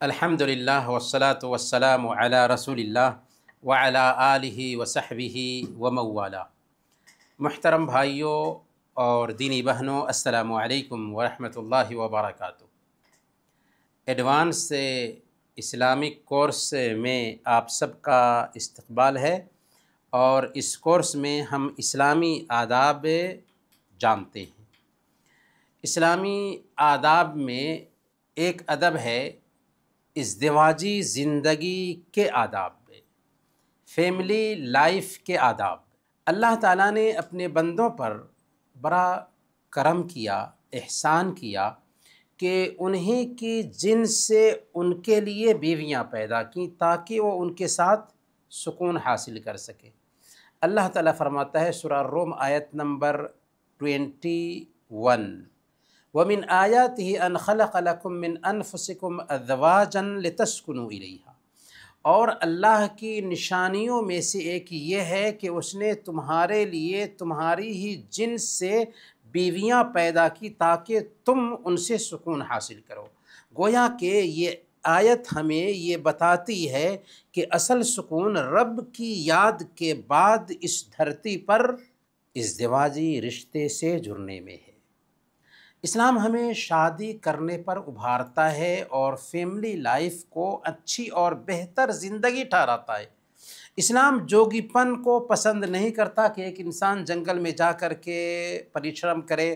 الحمدللہ والصلاة والسلام علی رسول اللہ وعلی آلہ وصحبہ وموالا۔ محترم بھائیوں اور دینی بہنوں، السلام علیکم ورحمۃ اللہ وبرکاتہ۔ ایڈوانس اسلامک کورس میں آپ سب کا استقبال ہے، اور اس کورس میں ہم اسلامی آداب جانتے ہیں۔ اسلامی آداب میں ایک ادب ہے ازدواجی زندگی کے آداب، فیملی لائف کے آداب۔ اللہ تعالیٰ نے اپنے بندوں پر بڑا کرم کیا، احسان کیا کہ انہیں کی جنس سے ان کے لیے بیویاں پیدا کیں تاکہ وہ ان کے ساتھ سکون حاصل کر سکے۔ اللہ تعالیٰ فرماتا ہے سورہ الروم آیت نمبر 21، وَمِنْ آيَاتِهِ أَنْ خَلَقَ لَكُم مِّنْ أَنفُسِكُمْ أَزْوَاجًا لِتَسْكُنُوا إِلَيْهَا، اور اللہ کی نشانیوں میں سے ایک یہ ہے کہ اس نے تمہارے لیے تمہاری ہی جنس سے بیویاں پیدا کی تاکہ تم ان سے سکون حاصل کرو۔ گویا کہ یہ آیت ہمیں یہ بتاتی ہے کہ اصل سکون رب کی یاد کے بعد اس دھرتی پر ازدواجی رشتے سے جڑنے میں ہے۔ اسلام ہمیں شادی کرنے پر ابھارتا ہے اور فیملی لائف کو اچھی اور بہتر زندگی ٹھہراتا ہے۔ اسلام جوگی پن کو پسند نہیں کرتا کہ ایک انسان جنگل میں جا کر کے پریشرم کرے،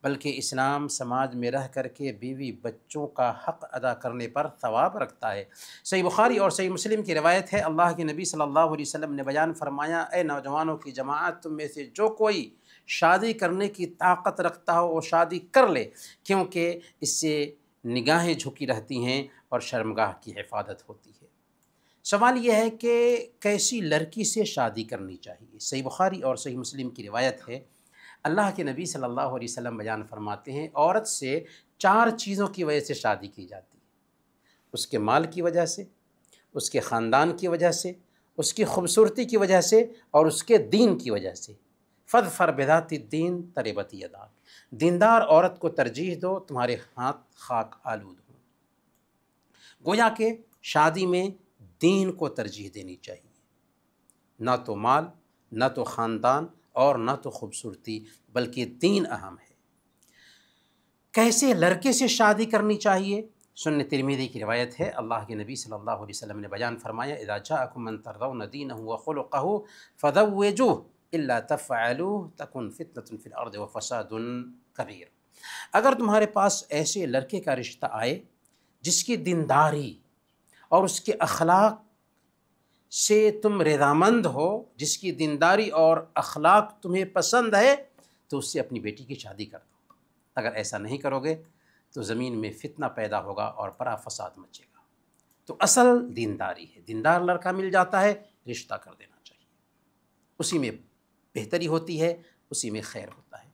بلکہ اسلام سماج میں رہ کر کے بیوی بچوں کا حق ادا کرنے پر ثواب رکھتا ہے۔ صحیح بخاری اور صحیح مسلم کی روایت ہے، اللہ کے نبی صلی اللہ علیہ وسلم نے بیان فرمایا، اے نوجوانوں کی جماعت، تم میں سے جو کوئی شادی کرنے کی طاقت رکھتا ہو وہ شادی کر لے، کیونکہ اس سے نگاہیں جھکی رہتی ہیں اور شرمگاہ کی حفاظت ہوتی ہے۔ سوال یہ ہے کہ کیسی لڑکی سے شادی کرنی چاہیے؟ صحیح بخاری اور صحیح مسلم کی روایت ہے، اللہ کے نبی صلی اللہ علیہ وسلم بیان فرماتے ہیں، عورت سے 4 چیزوں کی وجہ سے شادی کی جاتی ہے: اس کے مال کی وجہ سے، اس کے خاندان کی وجہ سے، اس کی خوبصورتی کی وجہ سے، اور اس کے دین کی وجہ سے۔ فاظفر بذات الدین تربت یداک، دیندار عورت کو ترجیح دو، تمہارے ہاتھ خاک آلود ہوں۔ گویا کہ شادی میں دین کو ترجیح دینی چاہیے، نہ تو مال، نہ تو خاندان، اور نہ تو خوبصورتی، بلکہ دین اہم ہے۔ کیسے لڑکے سے شادی کرنی چاہیے؟ سنن ترمذی کی روایت ہے، اللہ کے نبی صلی اللہ علیہ وسلم نے بیان فرمایا، اذا جاءکم من ترضون دینہ وخلقہ فزوجوہ الا تفعلوہ تکن فتنۃ فی الارض وفساد کبیر۔ اگر تمہارے پاس ایسے لڑکے کا رشتہ آئے جس کی دینداری اور اس کے اخلاق سے تم رضامند ہو، جس کی دینداری اور اخلاق تمہیں پسند ہے، تو اس سے اپنی بیٹی کی شادی کر دو۔ اگر ایسا نہیں کرو گے تو زمین میں فتنہ پیدا ہوگا اور بڑا فساد مچے گا۔ تو اصل دینداری ہے، دیندار لڑکا مل جاتا ہے، رشتہ کر دینا چاہیے، اسی میں بہتری ہوتی ہے، اسی میں خیر ہوتا ہے۔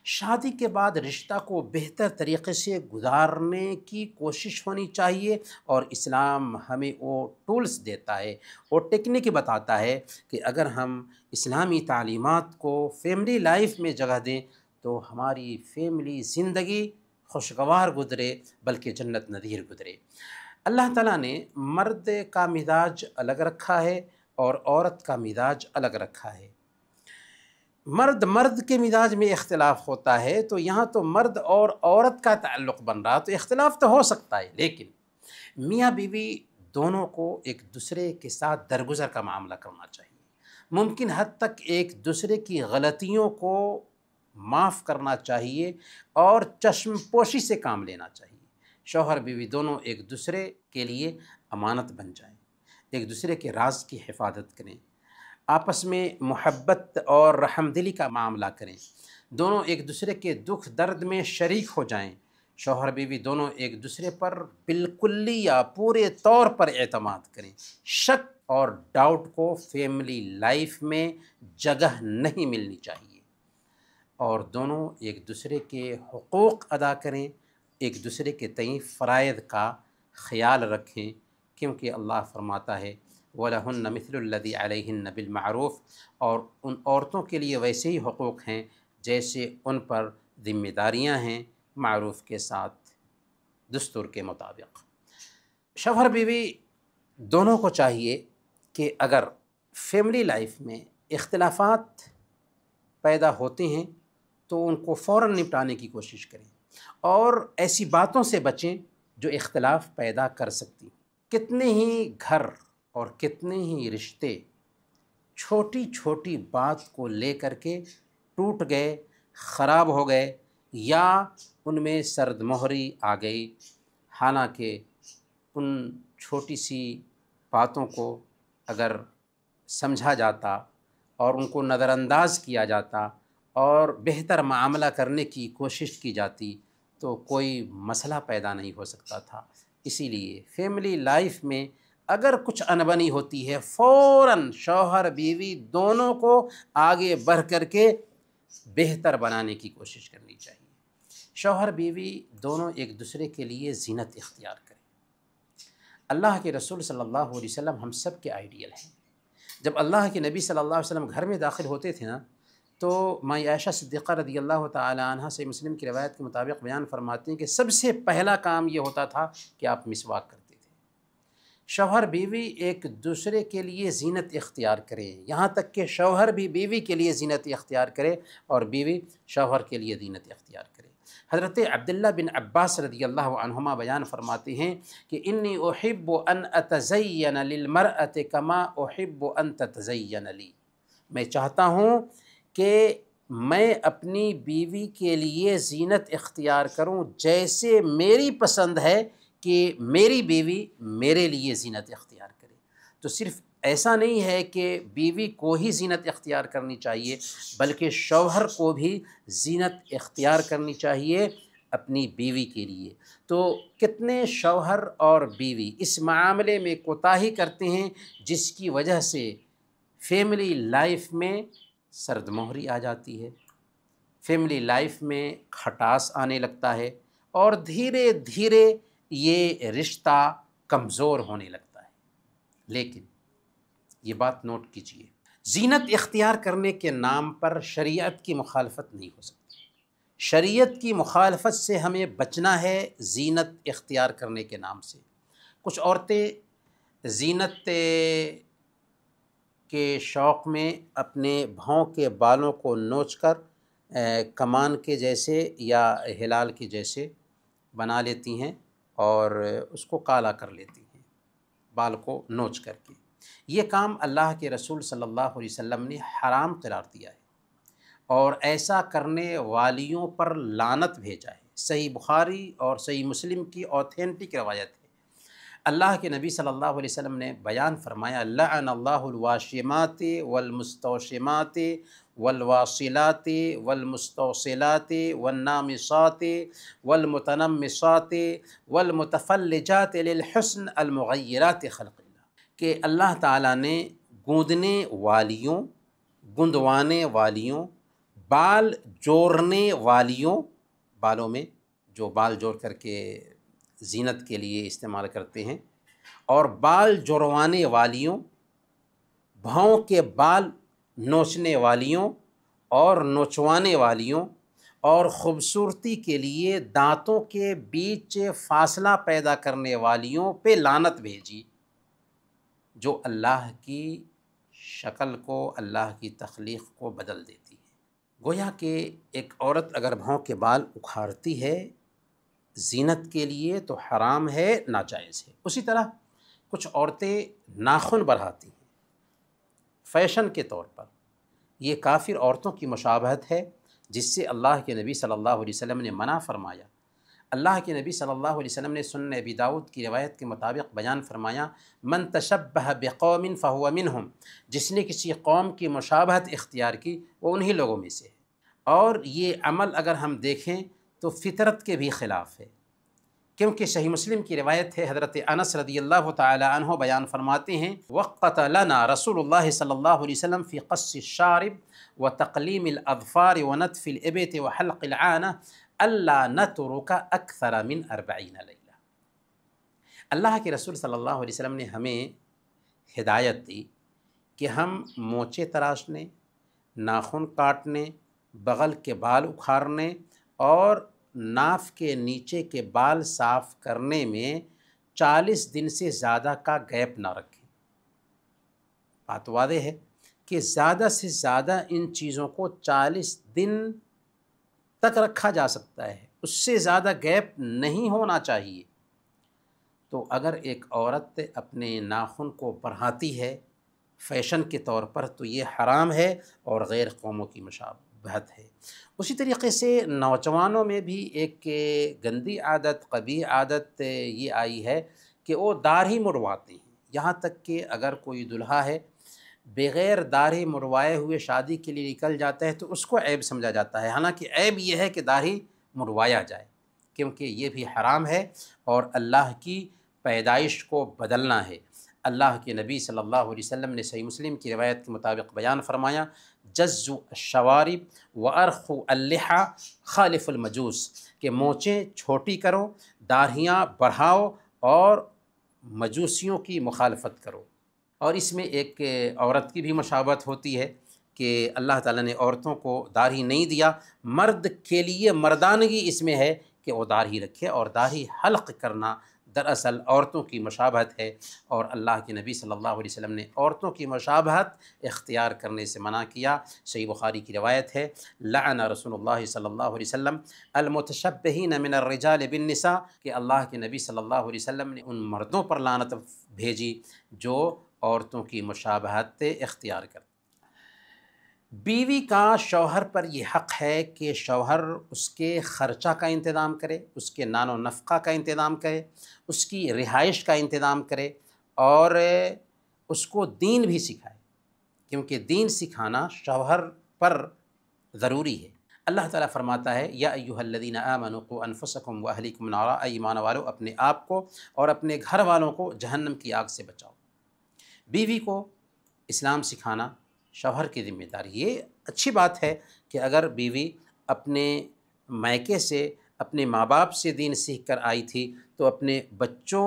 شادی کے بعد رشتہ کو بہتر طریقے سے گزارنے کی کوشش ہونی چاہیے، اور اسلام ہمیں وہ ٹولز دیتا ہے، وہ ٹیکنیک بتاتا ہے کہ اگر ہم اسلامی تعلیمات کو فیملی لائف میں جگہ دیں تو ہماری فیملی زندگی خوشگوار گزرے، بلکہ جنت نظیر گزرے۔ اللہ تعالیٰ نے مرد کا مزاج الگ رکھا ہے اور عورت کا مزاج الگ رکھا ہے۔ مرد کے مزاج میں اختلاف ہوتا ہے، تو یہاں تو مرد اور عورت کا تعلق بن رہا، تو اختلاف تو ہو سکتا ہے، لیکن میاں بیوی دونوں کو ایک دوسرے کے ساتھ درگزر کا معاملہ کرنا چاہیے، ممکن حد تک ایک دوسرے کی غلطیوں کو معاف کرنا چاہیے اور چشم پوشی سے کام لینا چاہیے۔ شوہر بیوی دونوں ایک دوسرے کے لیے امانت بن جائیں، ایک دوسرے کے راز کی حفاظت کریں، آپس میں محبت اور رحم دلی کا معاملہ کریں، دونوں ایک دوسرے کے دکھ درد میں شریک ہو جائیں۔ شوہر بیوی دونوں ایک دوسرے پر بالکلی یا پورے طور پر اعتماد کریں۔ شک اور ڈاؤٹ کو فیملی لائف میں جگہ نہیں ملنی چاہیے، اور دونوں ایک دوسرے کے حقوق ادا کریں، ایک دوسرے کے تئیں فرائض کا خیال رکھیں، کیونکہ اللہ فرماتا ہے وَلَهُنَّ مِثْلُ الَّذِي عَلَيْهِنَّ بِالْمَعْرُوفِ، اور ان عورتوں کے لیے ویسے ہی حقوق ہیں جیسے ان پر ذمہ داریاں ہیں، معروف کے ساتھ، دستور کے مطابق۔ شوہر بیوی دونوں کو چاہیے کہ اگر فیملی لائف میں اختلافات پیدا ہوتے ہیں تو ان کو فوراً نپٹانے کی کوشش کریں، اور ایسی باتوں سے بچیں جو اختلاف پیدا کر سکتی ہیں۔ کتنے ہی گھر اور کتنے ہی رشتے چھوٹی چھوٹی بات کو لے کر کے ٹوٹ گئے، خراب ہو گئے، یا ان میں سرد مہری آ گئی، حالانکہ ان چھوٹی سی باتوں کو اگر سمجھا جاتا اور ان کو نظر انداز کیا جاتا اور بہتر معاملہ کرنے کی کوشش کی جاتی تو کوئی مسئلہ پیدا نہیں ہو سکتا تھا۔ اسی لیے فیملی لائف میں اگر کچھ انبنی ہوتی ہے، فوراً شوہر بیوی دونوں کو آگے بڑھ کر کے بہتر بنانے کی کوشش کرنی چاہیے۔ شوہر بیوی دونوں ایک دوسرے کے لیے زینت اختیار کریں۔ اللہ کے رسول صلی اللہ علیہ وسلم ہم سب کے آئیڈیل ہیں۔ جب اللہ کے نبی صلی اللہ علیہ وسلم گھر میں داخل ہوتے تھے نا، تو ماں عائشہ صدیقہ رضی اللہ تعالی عنہ سے مسلم کی روایت کے مطابق بیان فرماتی ہیں کہ سب سے پہلا کام یہ ہوتا تھا کہ آپ مسواک کرتے تھے۔ شوہر بیوی ایک دوسرے کے لیے زینت اختیار کریں، یہاں تک کہ شوہر بھی بیوی کے لیے زینت اختیار کرے اور بیوی شوہر کے لیے زینت اختیار کرے۔ حضرت عبداللہ بن عباس رضی اللہ عنہما بیان فرماتے ہیں کہ انی احب ان اتزین للمرأة کما احب ان تتزین لی، میں چاہتا ہوں کہ میں اپنی بیوی کے لیے زینت اختیار کروں جیسے میری پسند ہے کہ میری بیوی میرے لیے زینت اختیار کرے۔ تو صرف ایسا نہیں ہے کہ بیوی کو ہی زینت اختیار کرنی چاہیے، بلکہ شوہر کو بھی زینت اختیار کرنی چاہیے اپنی بیوی کے لیے۔ تو کتنے شوہر اور بیوی اس معاملے میں کوتاہی کرتے ہیں، جس کی وجہ سے فیملی لائف میں سرد مہری آ جاتی ہے، فیملی لائف میں کھٹاس آنے لگتا ہے، اور دھیرے دھیرے یہ رشتہ کمزور ہونے لگتا ہے۔ لیکن یہ بات نوٹ کیجیے، زینت اختیار کرنے کے نام پر شریعت کی مخالفت نہیں ہو سکتی۔ شریعت کی مخالفت سے ہمیں بچنا ہے زینت اختیار کرنے کے نام سے۔ کچھ عورتیں زینت کے شوق میں اپنے بھاؤں کے بالوں کو نوچ کر کمان کے جیسے یا ہلال کے جیسے بنا لیتی ہیں اور اس کو کالا کر لیتی ہیں بال کو نوچ کر کے۔ یہ کام اللہ کے رسول صلی اللہ علیہ وسلم نے حرام قرار دیا ہے اور ایسا کرنے والیوں پر لعنت بھیجا ہے۔ صحیح بخاری اور صحیح مسلم کی اوتھینٹک روایت ہے۔ اللہ کے نبی صلی اللہ علیہ وسلم نے بیان فرمایا، لعن اللہ الواشمات والمستوشمات والواصلات والمستوصلات والنامصات والمتنمصات والمتفلجات للحسن المغیرات خلق اللہ، کہ اللہ تعالیٰ نے گوندنے والیوں، گندوانے والیوں، بال جوڑنے والیوں، بالوں میں جو بال جوڑ کر کے زینت کے لیے استعمال کرتے ہیں، اور بال جڑوانے والیوں، بھاؤں کے بال نوچنے والیوں اور نوچوانے والیوں، اور خوبصورتی کے لیے دانتوں کے بیچ فاصلہ پیدا کرنے والیوں پہ لعنت بھیجی، جو اللہ کی شکل کو، اللہ کی تخلیق کو بدل دیتی ہے۔ گویا کہ ایک عورت اگر بھاؤں کے بال اکھاڑتی ہے زینت کے لیے تو حرام ہے، ناجائز ہے۔ اسی طرح کچھ عورتیں ناخن بڑھاتی ہیں فیشن کے طور پر، یہ کافر عورتوں کی مشابہت ہے جس سے اللہ کے نبی صلی اللہ علیہ وسلم نے منع فرمایا۔ اللہ کے نبی صلی اللہ علیہ وسلم نے سنن ابی داؤد کی روایت کے مطابق بیان فرمایا، من تشبہ بقوم فہو منہم، جس نے کسی قوم کی مشابہت اختیار کی وہ انہی لوگوں میں سے ہے۔ اور یہ عمل اگر ہم دیکھیں تو فطرت کے بھی خلاف ہے، کیونکہ صحیح مسلم کی روایت ہے، حضرت انس رضی اللہ تعالی عنہ بیان فرماتے ہیں، وقت لنا رسول اللہ صلی اللہ علیہ وسلم فی قص الشارب وتقلیم الاظفار ونتف الابط وحلق العانہ الا نترک اکثر من 40 لیلہ۔ اللہ کے رسول صلی اللہ علیہ وسلم نے ہمیں ہدایت دی کہ ہم مونچھیں تراشنے، ناخن کاٹنے، بغل کے بال اکھاڑنے اور ناف کے نیچے کے بال صاف کرنے میں 40 دن سے زیادہ کا گیپ نہ رکھیں۔ بات واضح ہے کہ زیادہ سے زیادہ ان چیزوں کو 40 دن تک رکھا جا سکتا ہے، اس سے زیادہ گیپ نہیں ہونا چاہیے۔ تو اگر ایک عورت اپنے ناخن کو بڑھاتی ہے فیشن کے طور پر تو یہ حرام ہے اور غیر قوموں کی مشابہت ہے۔ اسی طریقے سے نوجوانوں میں بھی ایک گندی عادت، قبیح عادت یہ آئی ہے کہ وہ داڑھی مڑواتے ہیں، یہاں تک کہ اگر کوئی دلہا ہے بغیر داڑھی مڑوائے ہوئے شادی کے لیے نکل جاتا ہے تو اس کو عیب سمجھا جاتا ہے، حالانکہ عیب یہ ہے کہ داڑھی مڑوایا جائے، کیونکہ یہ بھی حرام ہے اور اللہ کی پیدائش کو بدلنا ہے۔ اللہ کے نبی صلی اللہ علیہ وسلم نے صحیح مسلم کی روایت کے مطابق بیان فرمایا، جزوا الشوارب وارخوا اللحى خالف المجوس، کہ مونچھیں چھوٹی کرو، داڑھیاں بڑھاؤ اور مجوسیوں کی مخالفت کرو۔ اور اس میں ایک عورت کی بھی مشابہت ہوتی ہے کہ اللہ تعالیٰ نے عورتوں کو داڑھی نہیں دیا، مرد کے لیے مردانگی اس میں ہے کہ وہ داڑھی رکھے، اور داڑھی حلق کرنا دراصل عورتوں کی مشابہت ہے، اور اللہ کے نبی صلی اللہ علیہ وسلم نے عورتوں کی مشابہت اختیار کرنے سے منع کیا۔ صحیح بخاری کی روایت ہے، لعن رسول اللہ صلی اللہ علیہ وسلم المتشبہین من الرجال بالنساء، کہ اللہ کے نبی صلی اللہ علیہ وسلم نے ان مردوں پر لعنت بھیجی جو عورتوں کی مشابہت اختیار کرتے۔ بیوی کا شوہر پر یہ حق ہے کہ شوہر اس کے خرچہ کا انتظام کرے، اس کے نان و نفقہ کا انتظام کرے، اس کی رہائش کا انتظام کرے، اور اس کو دین بھی سکھائے، کیونکہ دین سکھانا شوہر پر ضروری ہے۔ اللہ تعالیٰ فرماتا ہے، یا ایھا الذین آمنوا قوا انفسکم واہلیکم نارا، اے ایمان والو اپنے آپ کو اور اپنے گھر والوں کو جہنم کی آگ سے بچاؤ۔ بیوی کو اسلام سکھانا شوہر کی ذمہ داری۔ یہ اچھی بات ہے کہ اگر بیوی اپنے میکے سے، اپنے ماں باپ سے دین سیکھ کر آئی تھی تو اپنے بچوں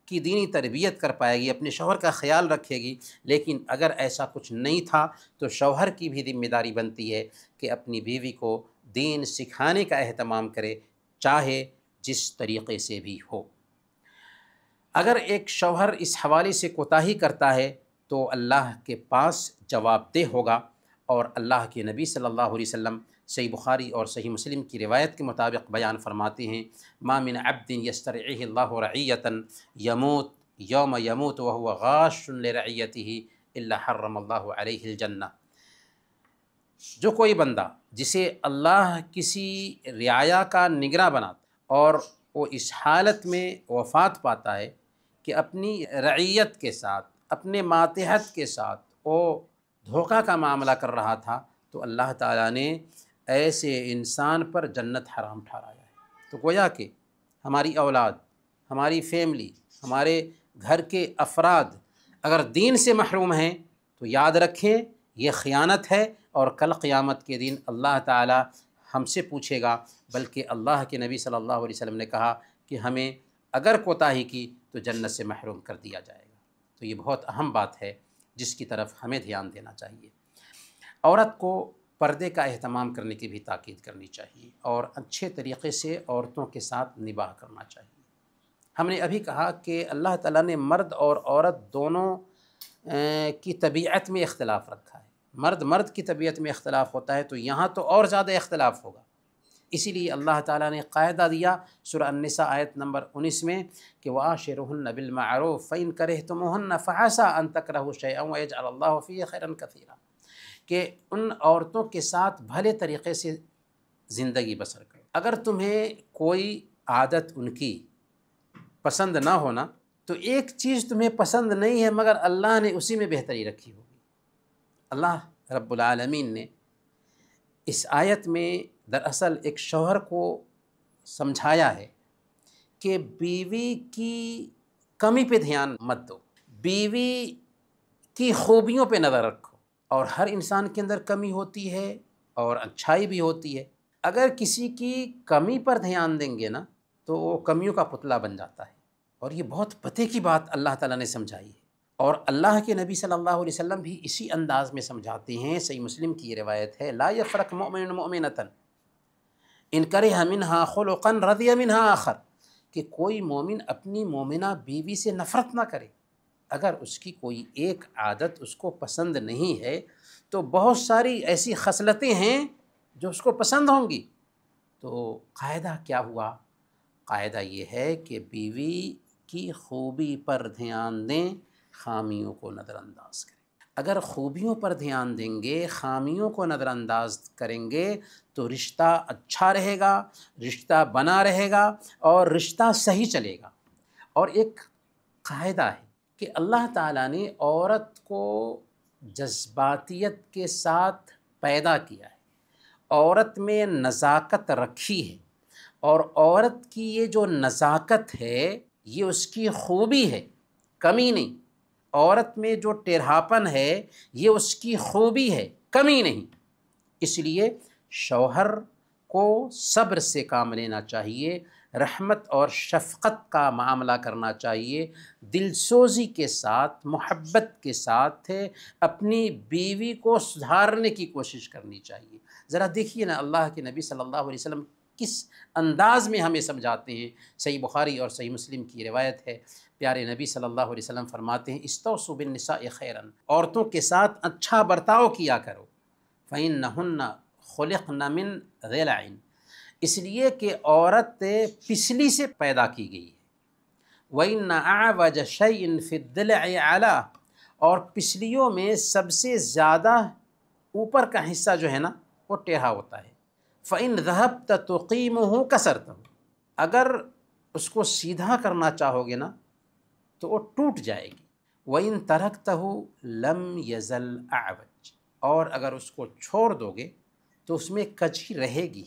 کی دینی تربیت کر پائے گی، اپنے شوہر کا خیال رکھے گی، لیکن اگر ایسا کچھ نہیں تھا تو شوہر کی بھی ذمہ داری بنتی ہے کہ اپنی بیوی کو دین سکھانے کا اہتمام کرے، چاہے جس طریقے سے بھی ہو۔ اگر ایک شوہر اس حوالے سے کوتاہی کرتا ہے تو اللہ کے پاس جواب دہ ہوگا، اور اللہ کے نبی صلی اللہ علیہ وسلم صحیح بخاری اور صحیح مسلم کی روایت کے مطابق بیان فرماتے ہیں، ما من عبد یسترعیہ اللہ رعیۃ یموت یوم یموت وہو غاش لرعیتہ الا حرم اللہ علیہ الجنہ۔ جو کوئی بندہ جسے اللہ کسی رعایا کا نگراں بناتا اور وہ اس حالت میں وفات پاتا ہے کہ اپنی رعیت کے ساتھ، اپنے ماتحت کے ساتھ وہ دھوکہ کا معاملہ کر رہا تھا، تو اللہ تعالیٰ نے ایسے انسان پر جنت حرام ٹھہرایا ہے۔ تو گویا کہ ہماری اولاد، ہماری فیملی، ہمارے گھر کے افراد اگر دین سے محروم ہیں تو یاد رکھیں یہ خیانت ہے، اور کل قیامت کے دن اللہ تعالیٰ ہم سے پوچھے گا، بلکہ اللہ کے نبی صلی اللہ علیہ وسلم نے کہا کہ ہمیں اگر کوتاہی کی تو جنت سے محروم کر دیا جائے گا۔ تو یہ بہت اہم بات ہے جس کی طرف ہمیں دھیان دینا چاہیے۔ عورت کو پردے کا اہتمام کرنے کی بھی تاکید کرنی چاہیے، اور اچھے طریقے سے عورتوں کے ساتھ نباہ کرنا چاہیے۔ ہم نے ابھی کہا کہ اللہ تعالیٰ نے مرد اور عورت دونوں کی طبیعت میں اختلاف رکھا ہے۔ مرد کی طبیعت میں اختلاف ہوتا ہے تو یہاں تو اور زیادہ اختلاف ہوگا، اسی لیے اللہ تعالیٰ نے قاعدہ دیا سورہ النساء آیت نمبر 19 میں کہ وَعَاشِرُهُنَّ بِالْمَعْرُوفِ فَإِنْ كَرِهْتُمُوهُنَّ فَعَسَىٰ أَن تَكْرَهُوا شَيْئًا وَيَجْعَلَ اللَّهُ فِيهِ خَيْرًا كَثِيرًا، کہ ان عورتوں کے ساتھ بھلے طریقے سے زندگی بسر کرو۔ اگر تمہیں کوئی عادت ان کی پسند نہ ہونا تو ایک چیز تمہیں پسند نہیں ہے مگر اللہ نے اسی میں بہتری رکھی ہوگی۔ اللہ رب العالمین نے اس آیت میں دراصل ایک شوہر کو سمجھایا ہے کہ بیوی کی کمی پہ دھیان مت دو، بیوی کی خوبیوں پہ نظر رکھو، اور ہر انسان کے اندر کمی ہوتی ہے اور اچھائی بھی ہوتی ہے۔ اگر کسی کی کمی پر دھیان دیں گے نا تو وہ کمیوں کا پتلا بن جاتا ہے، اور یہ بہت پتے کی بات اللہ تعالیٰ نے سمجھائی ہے، اور اللہ کے نبی صلی اللہ علیہ وسلم بھی اسی انداز میں سمجھاتے ہیں۔ صحیح مسلم کی یہ روایت ہے، لا یفرق مؤمن مؤمنۃ ان کرہ منہا خلقا رضی منہا آخر، کہ کوئی مومن اپنی مومنہ بیوی سے نفرت نہ کرے۔ اگر اس کی کوئی ایک عادت اس کو پسند نہیں ہے تو بہت ساری ایسی خصلتیں ہیں جو اس کو پسند ہوں گی۔ تو قاعدہ کیا ہوا؟ قاعدہ یہ ہے کہ بیوی کی خوبی پر دھیان دیں، خامیوں کو نظر انداز کریں۔ اگر خوبیوں پر دھیان دیں گے، خامیوں کو نظر انداز کریں گے تو رشتہ اچھا رہے گا، رشتہ بنا رہے گا اور رشتہ صحیح چلے گا۔ اور ایک قاعدہ ہے کہ اللہ تعالیٰ نے عورت کو جذباتیت کے ساتھ پیدا کیا ہے، عورت میں نزاکت رکھی ہے، اور عورت کی یہ جو نزاکت ہے یہ اس کی خوبی ہے، کمی نہیں۔ عورت میں جو ٹیڑھاپن ہے یہ اس کی خوبی ہے، کمی نہیں۔ اس لیے شوہر کو صبر سے کام لینا چاہیے، رحمت اور شفقت کا معاملہ کرنا چاہیے، دل سوزی کے ساتھ، محبت کے ساتھ اپنی بیوی کو سدھارنے کی کوشش کرنی چاہیے۔ ذرا دیکھیے نا، اللہ کے نبی صلی اللہ علیہ وسلم کس انداز میں ہمیں سمجھاتے ہیں۔ صحیح بخاری اور صحیح مسلم کی روایت ہے، پیارے نبی صلی اللہ علیہ وسلم فرماتے ہیں، استوصوا بالنساء خیرا، عورتوں کے ساتھ اچھا برتاؤ کیا کرو، فإنہن خلقن من ضلع، اس لیے کہ عورت پسلی سے پیدا کی گئی ہے، وإن أعوج شيء في الضلع أعلاه، اور پسلیوں میں سب سے زیادہ اوپر کا حصہ جو ہے نا وہ ٹیڑھا ہوتا ہے۔ فإن ذهبت تقيمه كسرته، اگر اس کو سیدھا کرنا چاہو گے نا تو وہ ٹوٹ جائے گی۔ وإن تركته لم يزل أعوج، اور اگر اس کو چھوڑ دو گے تو اس میں کجی رہے گی۔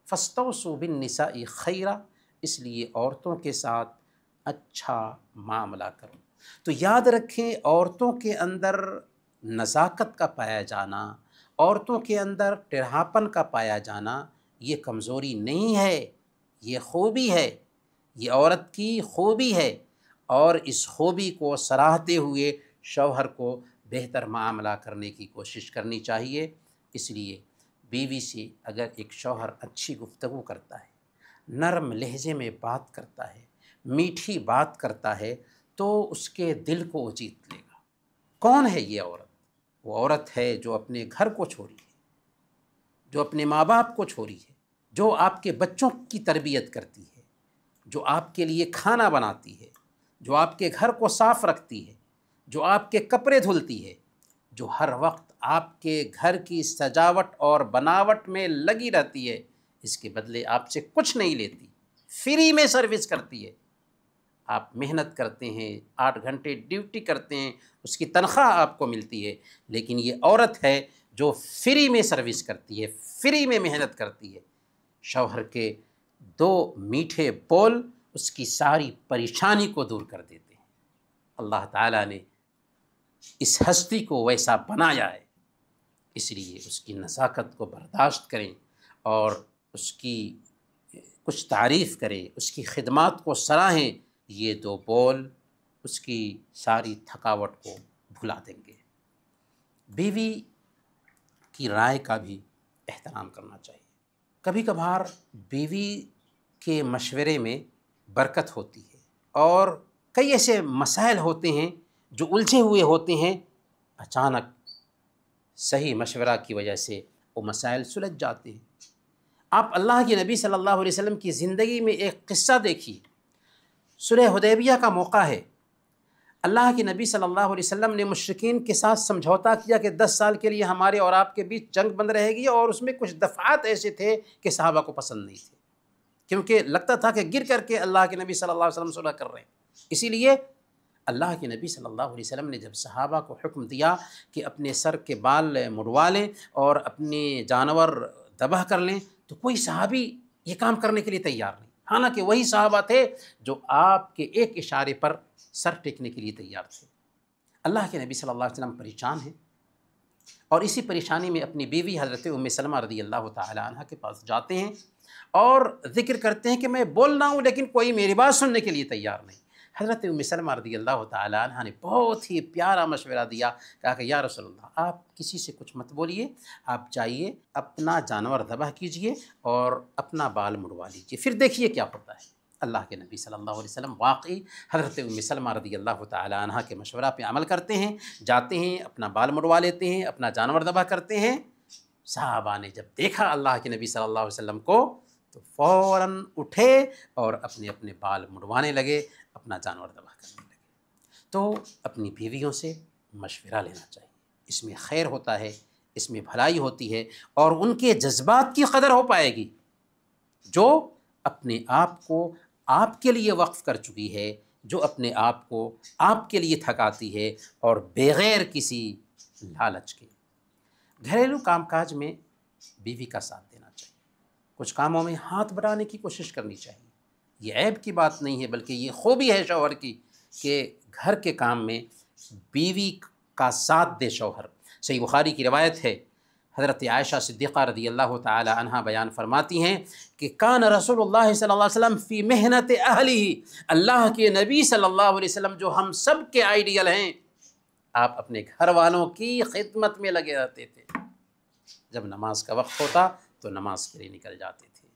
فاستوصوا بالنساء خیرا، اس لیے عورتوں کے ساتھ اچھا معاملہ کرو۔ تو یاد رکھیں، عورتوں کے اندر نزاکت کا پایا جانا، عورتوں کے اندر ٹیڑھاپن کا پایا جانا یہ کمزوری نہیں ہے، یہ خوبی ہے، یہ عورت کی خوبی ہے، اور اس خوبی کو سراہتے ہوئے شوہر کو بہتر معاملہ کرنے کی کوشش کرنی چاہیے۔ اس لیے بیوی سے اگر ایک شوہر اچھی گفتگو کرتا ہے، نرم لہجے میں بات کرتا ہے، میٹھی بات کرتا ہے، تو اس کے دل کو وہ جیت لے گا۔ کون ہے یہ عورت؟ وہ عورت ہے جو اپنے گھر کو چھوڑی ہے، جو اپنے ماں باپ کو چھوڑی ہے، جو آپ کے بچوں کی تربیت کرتی ہے، جو آپ کے لیے کھانا بناتی ہے، جو آپ کے گھر کو صاف رکھتی ہے، جو آپ کے کپڑے دھلتی ہے، جو ہر وقت آپ کے گھر کی سجاوٹ اور بناوٹ میں لگی رہتی ہے، اس کے بدلے آپ سے کچھ نہیں لیتی، فری میں سروس کرتی ہے۔ آپ محنت کرتے ہیں، 8 گھنٹے ڈیوٹی کرتے ہیں، اس کی تنخواہ آپ کو ملتی ہے، لیکن یہ عورت ہے جو فری میں سروس کرتی ہے، فری میں محنت کرتی ہے۔ شوہر کے 2 میٹھے بول اس کی ساری پریشانی کو دور کر دیتے ہیں۔ اللہ تعالیٰ نے اس ہستی کو ویسا بنایا ہے، اس لیے اس کی نزاکت کو برداشت کریں اور اس کی کچھ تعریف کریں، اس کی خدمات کو سراہیں۔ یہ 2 بول اس کی ساری تھکاوٹ کو بھلا دیں گے۔ بیوی کی رائے کا بھی احترام کرنا چاہیے۔ کبھی کبھار بیوی کے مشورے میں برکت ہوتی ہے، اور کئی ایسے مسائل ہوتے ہیں جو الجھے ہوئے ہوتے ہیں، اچانک صحیح مشورہ کی وجہ سے وہ مسائل سلجھ جاتے ہیں۔ آپ اللہ کے نبی صلی اللہ علیہ وسلم کی زندگی میں ایک قصہ دیکھیے۔ صلح حدیبیہ کا موقع ہے، اللہ کے نبی صلی اللہ علیہ وسلم نے مشرکین کے ساتھ سمجھوتا کیا کہ 10 سال کے لیے ہمارے اور آپ کے بیچ جنگ بند رہے گی، اور اس میں کچھ دفعات ایسے تھے کہ صحابہ کو پسند نہیں تھے، کیونکہ لگتا تھا کہ گر کر کے اللہ کے نبی صلی اللہ علیہ وسلم صلح کر رہے ہیں۔ اسی لیے اللہ کے نبی صلی اللہ علیہ وسلم نے جب صحابہ کو حکم دیا کہ اپنے سر کے بال مڑوا لیں اور اپنے جانور ذبح کر لیں، تو کوئی صحابی یہ کام کرنے کے لیے تیار نہیں، حالانکہ وہی صحابہ تھے جو آپ کے ایک اشارے پر سر ٹیکنے کے لیے تیار تھے۔ اللہ کے نبی صلی اللہ علیہ وسلم پریشان ہیں، اور اسی پریشانی میں اپنی بیوی حضرت ام سلمہ رضی اللہ تعالی عنہ کے پاس جاتے ہیں اور ذکر کرتے ہیں کہ میں بولنا ہوں لیکن کوئی میری بات سننے کے لیے تیار نہیں۔ حضرت ام سلمہ رضی اللہ تعالی عنہ نے بہت ہی پیارا مشورہ دیا، کہا کہ یا رسول اللہ، آپ کسی سے کچھ مت بولیے، آپ جائیے اپنا جانور ذبح کیجئے اور اپنا بال مڑوا لیجئے، پھر دیکھیے کیا ہوتا ہے۔ اللہ کے نبی صلی اللہ علیہ وسلم واقعی حضرت ام سلمہ رضی اللہ تعالی عنہ کے مشورہ پہ عمل کرتے ہیں، جاتے ہیں، اپنا بال مڑوا لیتے ہیں، اپنا جانور ذبح کرتے ہیں۔ صحابہ نے جب دیکھا اللہ کے نبی صلی اللہ علیہ وسلم کو تو فوراً اٹھے اور اپنے اپنے بال مڑوانے لگے، اپنا جانور ذبح کرنے لگے۔ تو اپنی بیویوں سے مشورہ لینا چاہیے، اس میں خیر ہوتا ہے، اس میں بھلائی ہوتی ہے، اور ان کے جذبات کی قدر ہو پائے گی جو اپنے آپ کو آپ کے لیے وقف کر چکی ہے، جو اپنے آپ کو آپ کے لیے تھکاتی ہے اور بغیر کسی لالچ کے۔ گھریلو کام کاج میں بیوی کا ساتھ دینا چاہیے، کچھ کاموں میں ہاتھ بٹانے کی کوشش کرنی چاہیے۔ یہ عیب کی بات نہیں ہے بلکہ یہ خوبی ہے شوہر کی کہ گھر کے کام میں بیوی کا ساتھ دے شوہر۔ صحیح بخاری کی روایت ہے، حضرت عائشہ صدیقہ رضی اللہ تعالی عنہ بیان فرماتی ہیں کہ کان رسول اللہ صلی اللہ علیہ وسلم فی محنت اہلہ، اللہ کے نبی صلی اللہ علیہ وسلم جو ہم سب کے آئیڈیل ہیں، آپ اپنے گھر والوں کی خدمت میں لگے رہتے تھے، جب نماز کا وقت ہوتا تو نماز کے لیے نکل جاتے تھے۔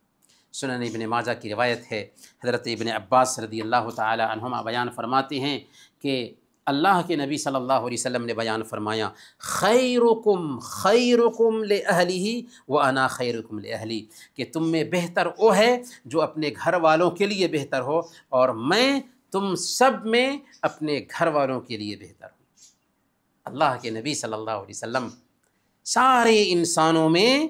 سنن ابن ماجہ کی روایت ہے، حضرت ابن عباس رضی اللہ تعالی عنہما بیان فرماتے ہیں کہ اللہ کے نبی صلی اللہ علیہ وسلم نے بیان فرمایا، خیرکم خیرکم لأہلہ وانا خیرکم لأہلی، کہ تم میں بہتر وہ ہے جو اپنے گھر والوں کے لیے بہتر ہو، اور میں تم سب میں اپنے گھر والوں کے لیے بہتر ہوں۔ اللہ کے نبی صلی اللہ علیہ وسلم سارے انسانوں میں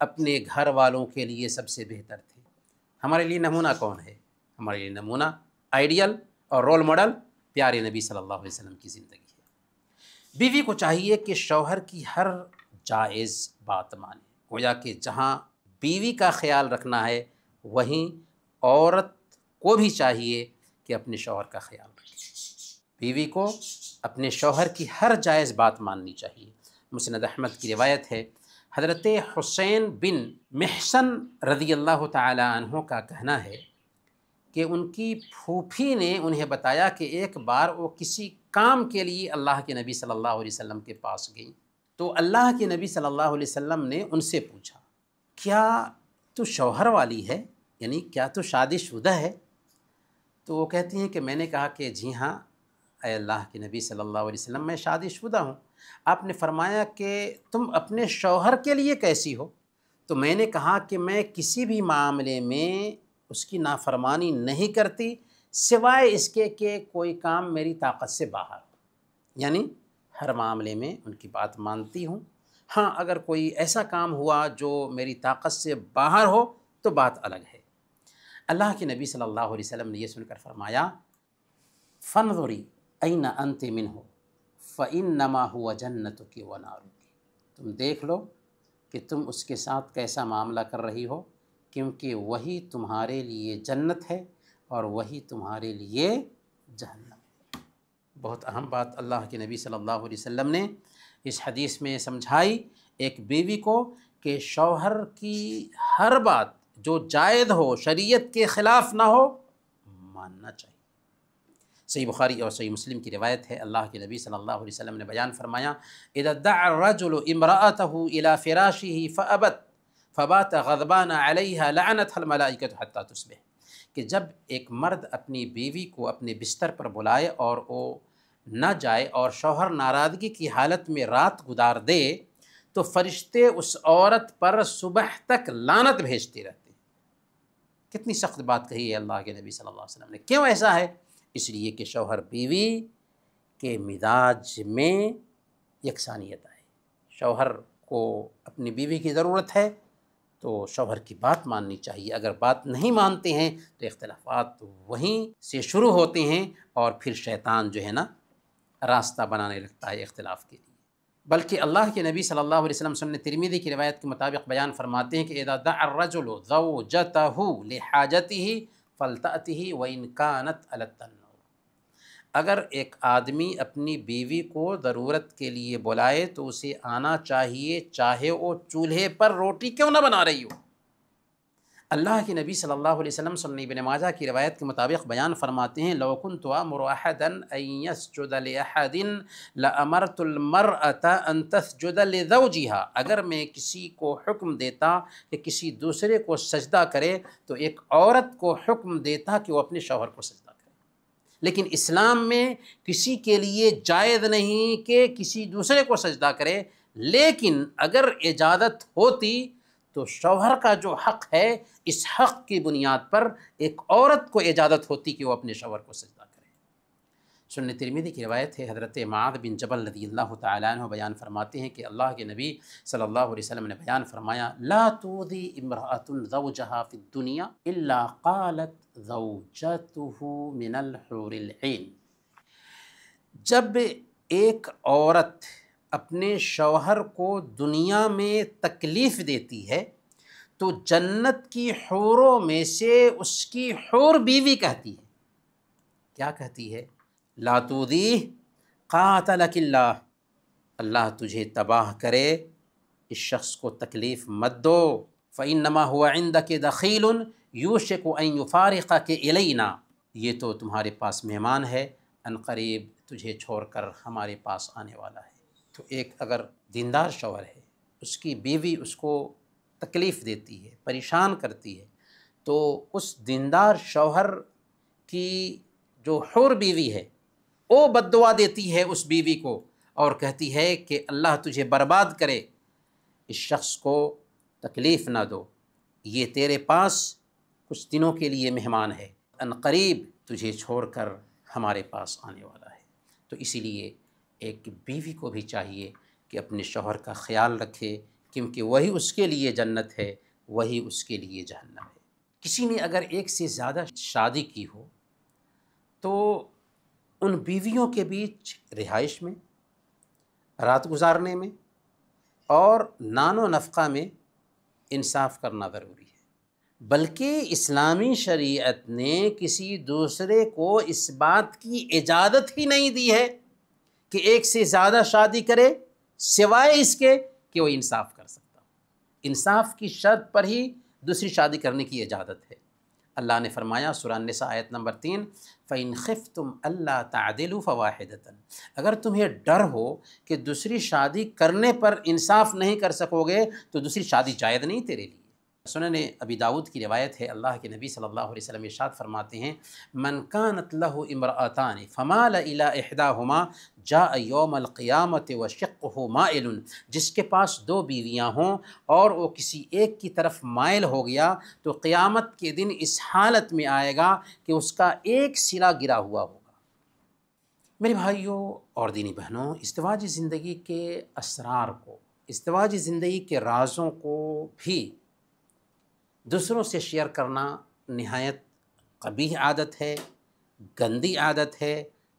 اپنے گھر والوں کے لیے سب سے بہتر تھے۔ ہمارے لیے نمونہ کون ہے؟ ہمارے لیے نمونہ، آئیڈیل اور رول ماڈل پیارے نبی صلی اللہ علیہ وسلم کی زندگی ہے۔ بیوی کو چاہیے کہ شوہر کی ہر جائز بات مانے، گویا کہ جہاں بیوی کا خیال رکھنا ہے وہیں عورت کو بھی چاہیے کہ اپنے شوہر کا خیال رکھے۔ بیوی کو اپنے شوہر کی ہر جائز بات ماننی چاہیے۔ مسند احمد کی روایت ہے، حضرت حسین بن محسن رضی اللہ تعالی عنہ کا کہنا ہے کہ ان کی پھوپھی نے انہیں بتایا کہ ایک بار وہ کسی کام کے لیے اللہ کے نبی صلی اللہ علیہ وسلم کے پاس گئیں، تو اللہ کے نبی صلی اللہ علیہ وسلم نے ان سے پوچھا، کیا تو شوہر والی ہے، یعنی کیا تو شادی شدہ ہے؟ تو وہ کہتی ہیں کہ میں نے کہا کہ جی ہاں اے اللہ کے نبی صلی اللہ علیہ وسلم، میں شادی شدہ ہوں۔ آپ نے فرمایا کہ تم اپنے شوہر کے لیے کیسی ہو؟ تو میں نے کہا کہ میں کسی بھی معاملے میں اس کی نافرمانی نہیں کرتی سوائے اس کے کہ کوئی کام میری طاقت سے باہر ہو، یعنی ہر معاملے میں ان کی بات مانتی ہوں، ہاں اگر کوئی ایسا کام ہوا جو میری طاقت سے باہر ہو تو بات الگ ہے۔ اللہ کے نبی صلی اللہ علیہ وسلم نے یہ سن کر فرمایا، فانظری این انت منہ فانما هو جنتک ونارک، تم دیکھ لو کہ تم اس کے ساتھ کیسا معاملہ کر رہی ہو، کیونکہ وہی تمہارے لیے جنت ہے اور وہی تمہارے لیے جہنم۔ بہت اہم بات اللہ کے نبی صلی اللہ علیہ وسلم نے اس حدیث میں سمجھائی ایک بیوی کو کہ شوہر کی ہر بات جو جائز ہو، شریعت کے خلاف نہ ہو، ماننا چاہیے۔ صحیح بخاری اور صحیح مسلم کی روایت ہے، اللہ کے نبی صلی اللہ علیہ وسلم نے بیان فرمایا، اذا دعا الرجل امرأته الى فراشه فابت فبات غضبان علیها لعنتها الملائکۃ حتی تصبح، کہ جب ایک مرد اپنی بیوی کو اپنے بستر پر بلائے اور وہ نہ جائے اور شوہر ناراضگی کی حالت میں رات گزار دے تو فرشتے اس عورت پر صبح تک لعنت بھیجتے رہتے ہیں۔ کتنی سخت بات کہی ہے اللہ کے نبی صلی اللہ علیہ وسلم نے۔ کیوں ایسا ہے؟ اس لیے کہ شوہر بیوی کے مزاج میں یکسانیت آئے۔ شوہر کو اپنی بیوی کی ضرورت ہے تو شوہر کی بات ماننی چاہیے، اگر بات نہیں مانتے ہیں تو اختلافات وہیں سے شروع ہوتے ہیں اور پھر شیطان جو ہے نا راستہ بنانے لگتا ہے اختلاف کے لیے۔ بلکہ اللہ کے نبی صلی اللہ علیہ وسلم سنن ترمذی کی روایت کے مطابق بیان فرماتے ہیں کہ اذا دعا الرجل زوجته لحاجته فلتأته وإن كانت على التنور، اگر ایک آدمی اپنی بیوی کو ضرورت کے لیے بلائے تو اسے آنا چاہیے، چاہے وہ چولہے پر روٹی کیوں نہ بنا رہی ہو۔ اللہ کے نبی صلی اللہ علیہ وسلم سنن ابن ماجہ کی روایت کے مطابق بیان فرماتے ہیں لو كنت امر احدا ان يسجد لاحد لامرت المرأة ان تسجد لزوجها، اگر میں کسی کو حکم دیتا کہ کسی دوسرے کو سجدہ کرے تو ایک عورت کو حکم دیتا کہ وہ اپنے شوہر کو سجدہ کرے۔ لیکن اسلام میں کسی کے لیے جائز نہیں کہ کسی دوسرے کو سجدہ کرے، لیکن اگر اجازت ہوتی تو شوہر کا جو حق ہے اس حق کی بنیاد پر ایک عورت کو اجازت ہوتی کہ وہ اپنے شوہر کو سجدہ کرے۔ سنن ترمذی کی روایت ہے، حضرت معاذ بن جبل رضی اللہ تعالیٰ عنہ بیان فرماتے ہیں کہ اللہ کے نبی صلی اللہ علیہ وسلم نے بیان فرمایا لا تؤذی امرأة زوجها فی الدنیا الا قالت زوجته من الحور العین۔ جب ایک عورت اپنے شوہر کو دنیا میں تکلیف دیتی ہے تو جنت کی حوروں میں سے اس کی حور بیوی کہتی ہے، کیا کہتی ہے؟ لا تؤذیہ قاتلک اللہ، اللہ تجھے تباہ کرے، اس شخص کو تکلیف مت دو، فإنما هو عندک دخیل یوشک ان یفارقک الینا، یہ تو تمہارے پاس مہمان ہے، ان قریب تجھے چھوڑ کر ہمارے پاس آنے والا ہے۔ تو ایک اگر دیندار شوہر ہے، اس کی بیوی اس کو تکلیف دیتی ہے، پریشان کرتی ہے، تو اس دیندار شوہر کی جو حور بیوی ہے وہ بد دعا دیتی ہے اس بیوی کو اور کہتی ہے کہ اللہ تجھے برباد کرے، اس شخص کو تکلیف نہ دو، یہ تیرے پاس کچھ دنوں کے لیے مہمان ہے، ان قریب تجھے چھوڑ کر ہمارے پاس آنے والا ہے۔ تو اسی لیے ایک بیوی کو بھی چاہیے کہ اپنے شوہر کا خیال رکھے، کیونکہ وہی اس کے لیے جنت ہے، وہی اس کے لیے جہنم ہے۔ کسی نے اگر ایک سے زیادہ شادی کی ہو تو ان بیویوں کے بیچ رہائش میں، رات گزارنے میں اور نان و نفقہ میں انصاف کرنا ضروری ہے۔ بلکہ اسلامی شریعت نے کسی دوسرے کو اس بات کی اجازت ہی نہیں دی ہے کہ ایک سے زیادہ شادی کرے سوائے اس کے کہ وہ انصاف کر سکتا ہو۔ انصاف کی شرط پر ہی دوسری شادی کرنے کی اجازت ہے۔ اللہ نے فرمایا سورہ النساء آیت نمبر 3 فَإِنْ خِفْتُمْ أَلَّا تَعْدِلُوا فَوَاحِدَةً، اگر تمہیں ڈر ہو کہ دوسری شادی کرنے پر انصاف نہیں کر سکو گے تو دوسری شادی جائز نہیں تیرے لیے۔ سنن ابی داؤد کی روایت ہے، اللہ کے نبی صلی اللہ علیہ وسلم ارشاد فرماتے ہیں من كانت له امرأتان فمال الى احداهما جاء يوم القیامة وشقه مائل، جس کے پاس دو بیویاں ہوں اور وہ کسی ایک کی طرف مائل ہو گیا تو قیامت کے دن اس حالت میں آئے گا کہ اس کا ایک سلا گرا ہوا ہوگا۔ میرے بھائیوں اور دینی بہنوں، ازدواجی زندگی کے اسرار کو، ازدواجی زندگی کے رازوں کو بھی دوسروں سے شیئر کرنا نہایت قبیح عادت ہے، گندی عادت ہے،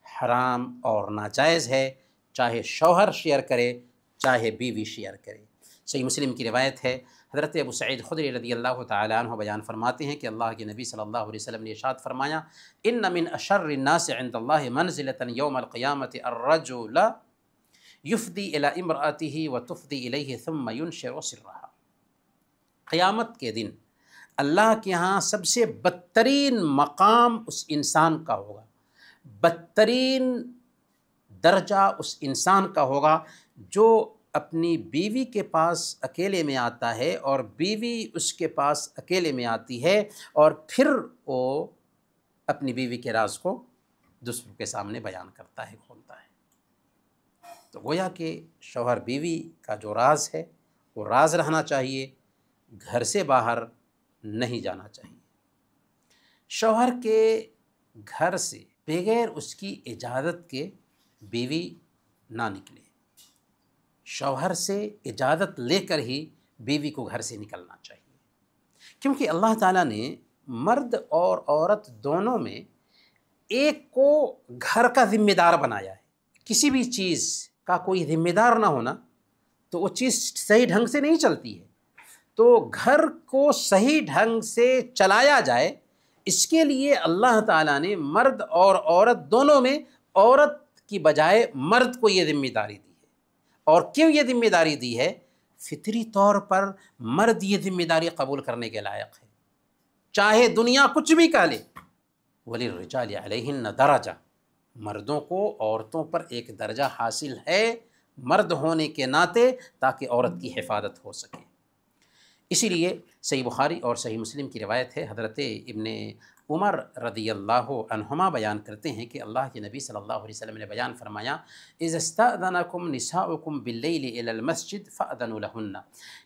حرام اور ناجائز ہے، چاہے شوہر شیئر کرے چاہے بیوی شیئر کرے۔ صحیح مسلم کی روایت ہے، حضرت ابو سعید خدری رضی اللہ تعالیٰ عنہ بیان فرماتے ہیں کہ اللہ کے نبی صلی اللہ علیہ وسلم نے ارشاد فرمایا ان من اشر الناس عند اللہ منزلۃ یوم القیامۃ الرجل یفضی الی امرأته وتفضی الیہ ثم ینشر سرها، قیامت کے دن اللہ کے ہاں سب سے بدترین مقام اس انسان کا ہوگا، بدترین درجہ اس انسان کا ہوگا جو اپنی بیوی کے پاس اکیلے میں آتا ہے اور بیوی اس کے پاس اکیلے میں آتی ہے اور پھر وہ اپنی بیوی کے راز کو دوسروں کے سامنے بیان کرتا ہے، کھولتا ہے۔ تو گویا کہ شوہر بیوی کا جو راز ہے وہ راز رہنا چاہیے، گھر سے باہر نہیں جانا چاہیے۔ شوہر کے گھر سے بغیر اس کی اجازت کے بیوی نہ نکلے، شوہر سے اجازت لے کر ہی بیوی کو گھر سے نکلنا چاہیے، کیونکہ اللہ تعالیٰ نے مرد اور عورت دونوں میں ایک کو گھر کا ذمہ دار بنایا ہے۔ کسی بھی چیز کا کوئی ذمہ دار نہ ہونا تو وہ چیز صحیح ڈھنگ سے نہیں چلتی ہے۔ تو گھر کو صحیح ڈھنگ سے چلایا جائے اس کے لیے اللہ تعالیٰ نے مرد اور عورت دونوں میں عورت کی بجائے مرد کو یہ ذمہ داری دی ہے۔ اور کیوں یہ ذمہ داری دی ہے؟ فطری طور پر مرد یہ ذمہ داری قبول کرنے کے لائق ہے، چاہے دنیا کچھ بھی کہہ لے. وَلِلرِّجَالِ عَلَيْهِنَّ دَرَجَةٌ، مردوں کو عورتوں پر ایک درجہ حاصل ہے مرد ہونے کے ناطے، تاکہ عورت کی حفاظت ہو سکے. اسی لیے صحیح بخاری اور صحیح مسلم کی روایت ہے، حضرت ابن عمر رضی اللہ عنہما بیان کرتے ہیں کہ اللہ کے نبی صلی اللہ علیہ وسلم نے بیان فرمایا، اذا استأذنکم نساؤکم باللیل الی المسجد فأذنوا لہن،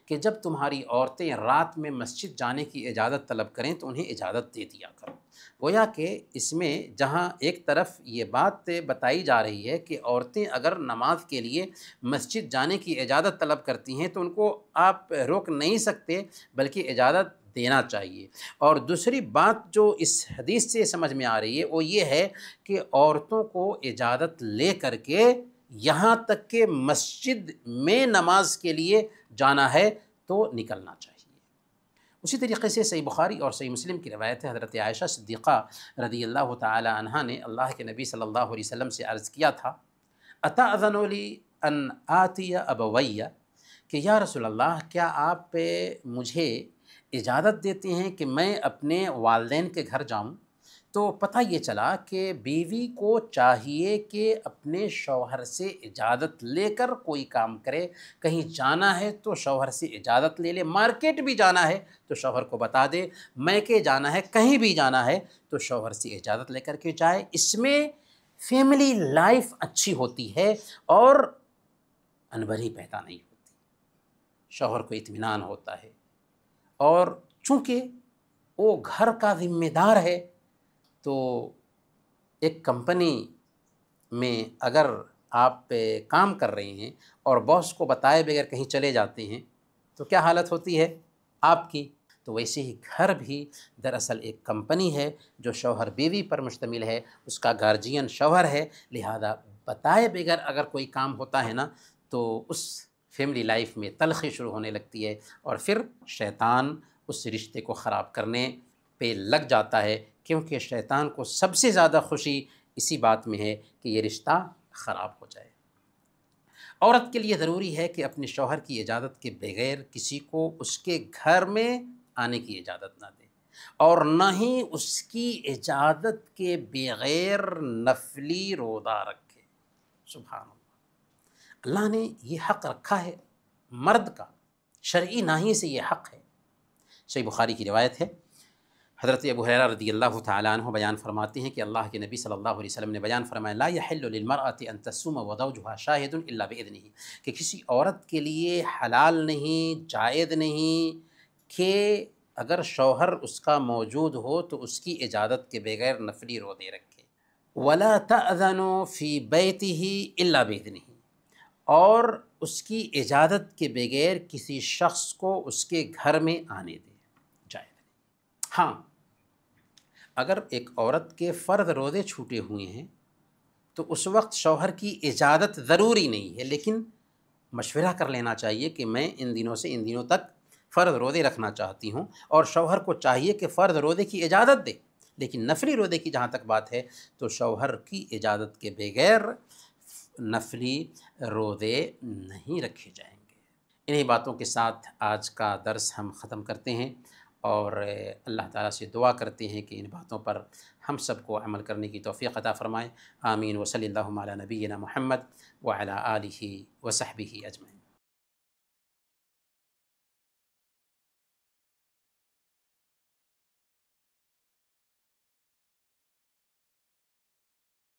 کہ جب تمہاری عورتیں رات میں مسجد جانے کی اجازت طلب کریں تو انہیں اجازت دے دیا کرو. گویا کہ اس میں جہاں ایک طرف یہ بات بتائی جا رہی ہے کہ عورتیں اگر نماز کے لیے مسجد جانے کی اجازت طلب کرتی ہیں تو ان کو آپ روک نہیں سکتے، بلکہ اجازت دینا چاہیے. اور دوسری بات جو اس حدیث سے سمجھ میں آ رہی ہے وہ یہ ہے کہ عورتوں کو اجازت لے کر کے یہاں تک کہ مسجد میں نماز کے لیے جانا ہے تو نکلنا چاہیے. اسی طریقے سے صحیح بخاری اور صحیح مسلم کی روایت ہے، حضرت عائشہ صدیقہ رضی اللہ تعالی عنہا نے اللہ کے نبی صلی اللہ علیہ وسلم سے عرض کیا تھا، اتأذن لی ان آتی ابویہ، کہ یا رسول اللہ کیا آپ مجھے اجازت دیتے ہیں کہ میں اپنے والدین کے گھر جاؤں؟ تو پتہ یہ چلا کہ بیوی کو چاہیے کہ اپنے شوہر سے اجازت لے کر کوئی کام کرے. کہیں جانا ہے تو شوہر سے اجازت لے لے، مارکیٹ بھی جانا ہے تو شوہر کو بتا دے، میکے جانا ہے، کہیں بھی جانا ہے تو شوہر سے اجازت لے کر کے جائے. اس میں فیملی لائف اچھی ہوتی ہے اور انبری پیدا نہیں ہوتی، شوہر کو اطمینان ہوتا ہے. اور چونکہ وہ گھر کا ذمہ دار ہے تو ایک کمپنی میں اگر آپ کام کر رہے ہیں اور باس کو بتائے بغیر کہیں چلے جاتے ہیں تو کیا حالت ہوتی ہے آپ کی؟ تو ویسے ہی گھر بھی دراصل ایک کمپنی ہے جو شوہر بیوی پر مشتمل ہے، اس کا گارجین شوہر ہے. لہذا بتائے بغیر اگر کوئی کام ہوتا ہے نا تو اس فیملی لائف میں تلخی شروع ہونے لگتی ہے، اور پھر شیطان اس رشتے کو خراب کرنے پہ لگ جاتا ہے، کیونکہ شیطان کو سب سے زیادہ خوشی اسی بات میں ہے کہ یہ رشتہ خراب ہو جائے. عورت کے لیے ضروری ہے کہ اپنے شوہر کی اجازت کے بغیر کسی کو اس کے گھر میں آنے کی اجازت نہ دے، اور نہ ہی اس کی اجازت کے بغیر نفلی روزہ رکھے. سبحان اللہ، اللہ نے یہ حق رکھا ہے مرد کا، شرعی ناحیے سے یہ حق ہے. صحیح بخاری کی روایت ہے، حضرت ابو ہریرہ رضی اللہ تعالیٰ عنہ بیان فرماتے ہیں کہ اللہ کے نبی صلی اللہ علیہ وسلم نے بیان فرمایا، لا یحل للمرأة ان تصوم وزوجها شاہد الا باذنہ، کہ کسی عورت کے لیے حلال نہیں، جائز نہیں کہ اگر شوہر اس کا موجود ہو تو اس کی اجازت کے بغیر نفلی روزے رکھے. ولا تأذن فی بیتہ الا باذنہ، اور اس کی اجازت کے بغیر کسی شخص کو اس کے گھر میں آنے دے، جائز نہیں. ہاں، اگر ایک عورت کے فرض روزے چھوٹے ہوئے ہیں تو اس وقت شوہر کی اجازت ضروری نہیں ہے، لیکن مشورہ کر لینا چاہیے کہ میں ان دنوں سے ان دنوں تک فرض روزے رکھنا چاہتی ہوں، اور شوہر کو چاہیے کہ فرض روزے کی اجازت دے. لیکن نفلی روزے کی جہاں تک بات ہے تو شوہر کی اجازت کے بغیر نفلی روزے نہیں رکھے جائیں گے. انہی باتوں کے ساتھ آج کا درس ہم ختم کرتے ہیں، اور اللہ تعالیٰ سے دعا کرتے ہیں کہ ان باتوں پر ہم سب کو عمل کرنے کی توفیق عطا فرمائے. آمین. وصلی اللہ علی نبینا محمد وعلی آلہ وصحبہ اجمعین.